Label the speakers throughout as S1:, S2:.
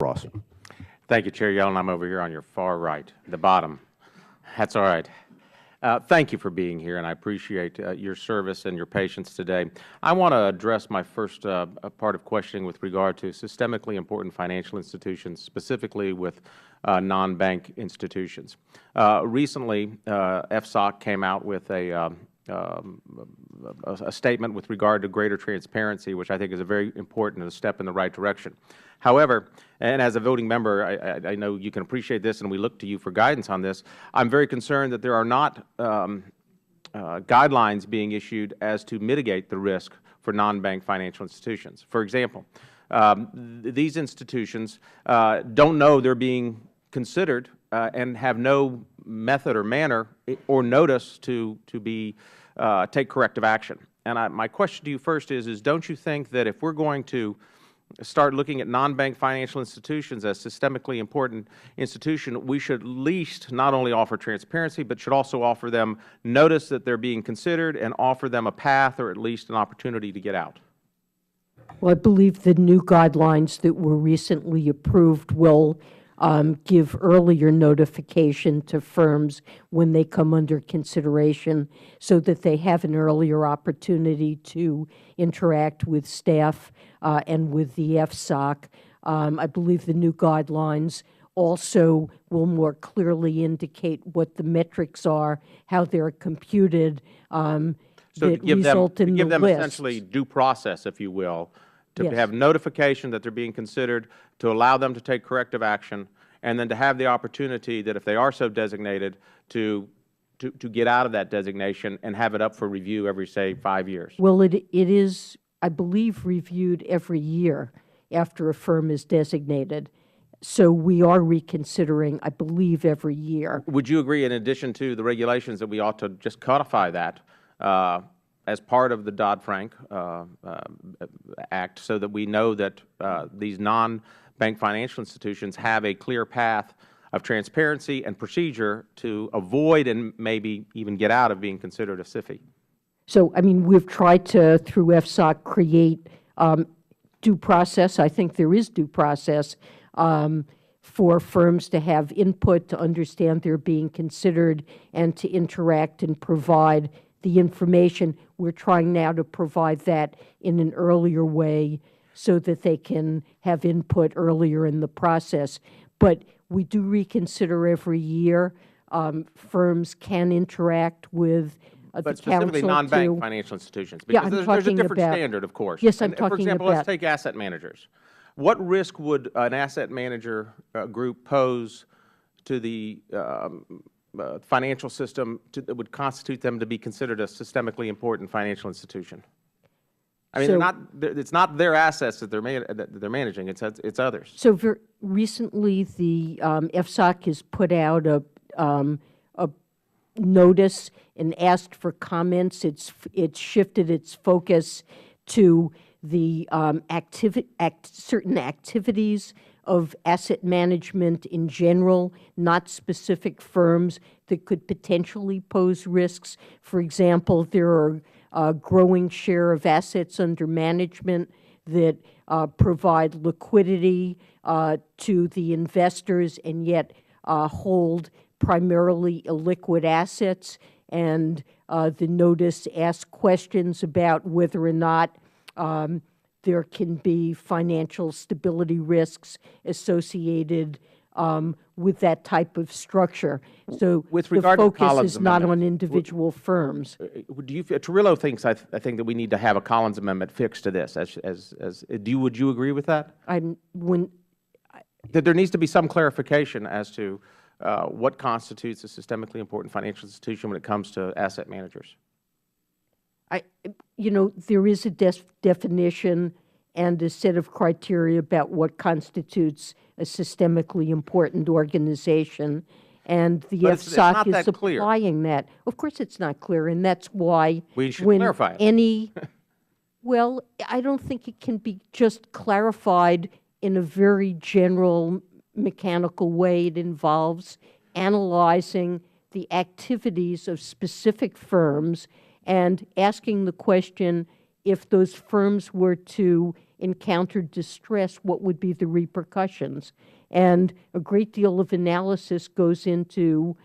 S1: Ross.
S2: Thank you, Chair Yellen. I'm over here on your far right, the bottom. That's all right. Thank you for being here, and I appreciate your service and your patience today. I want to address my first part of questioning with regard to systemically important financial institutions, specifically with non-bank institutions. Recently, FSOC came out with a statement with regard to greater transparency, which I think is a very important step in the right direction. However, and as a voting member, I know you can appreciate this, and we look to you for guidance on this. I'm very concerned that there are not guidelines being issued as to mitigate the risk for non-bank financial institutions. For example, these institutions don't know they're being considered and have no method or manner or notice to take corrective action. And my question to you first is don't you think that if we're going to start looking at non-bank financial institutions as systemically important institution, we should at least not only offer transparency, but should also offer them notice that they're being considered and offer them a path or at least an opportunity to get out?
S3: Well, I believe the new guidelines that were recently approved will give earlier notification to firms when they come under consideration so that they have an earlier opportunity to interact with staff and with the FSOC. I believe the new guidelines also will more clearly indicate what the metrics are, how they're computed,
S2: so to give them essentially due process, if you will, to have notification that they're being considered, to allow them to take corrective action, and then to have the opportunity that if they are so designated to get out of that designation and have it up for review every, say, 5 years.
S3: Well, it is, I believe, reviewed every year after a firm is designated. So we are reconsidering, I believe, every year.
S2: Would you agree, in addition to the regulations, that we ought to just codify that as part of the Dodd-Frank Act so that we know that these non-bank financial institutions have a clear path of transparency and procedure to avoid and maybe even get out of being considered a SIFI?
S3: So, I mean, we've tried to, through FSOC, create due process. I think there is due process for firms to have input, to understand they're being considered, and to interact and provide the information. We're trying now to provide that in an earlier way so that they can have input earlier in the process. But we do reconsider every year. Firms can interact with the counsel. But
S2: specifically non-bank financial institutions, because there's a different standard, of course.
S3: Yes, I'm talking about.
S2: For example, let's take asset managers. What risk would an asset manager group pose to the financial system that would constitute them to be considered a systemically important financial institution? I mean, it's not their assets that they're managing; it's others.
S3: So recently, the FSOC has put out a notice and asked for comments. It's shifted its focus to the certain activities of asset management in general, not specific firms that could potentially pose risks. For example, there are a growing share of assets under management that provide liquidity to the investors and yet hold primarily illiquid assets. And the notice asks questions about whether or not there can be financial stability risks associated with that type of structure. So the focus is not on individual firms.
S2: Torrillo thinks, I think, that we need to have a Collins Amendment fixed to this. Would you agree with that? That there needs to be some clarification as to what constitutes a systemically important financial institution when it comes to asset managers.
S3: There is a definition and a set of criteria about what constitutes a systemically important organization, and the FSOC is applying that. Of course it's not clear, and that's why
S2: we should clarify it.
S3: Well, I don't think it can be just clarified in a very general, mechanical way. It involves analyzing the activities of specific firms and asking the question, if those firms were to encountered distress, what would be the repercussions? And a great deal of analysis goes into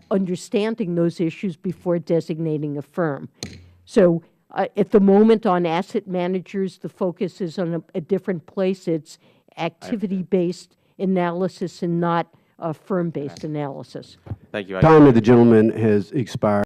S3: understanding those issues before designating a firm. So at the moment on asset managers, the focus is on a different place. It's activity-based analysis and not firm-based analysis.
S2: Thank you.
S1: Time of the gentleman has expired.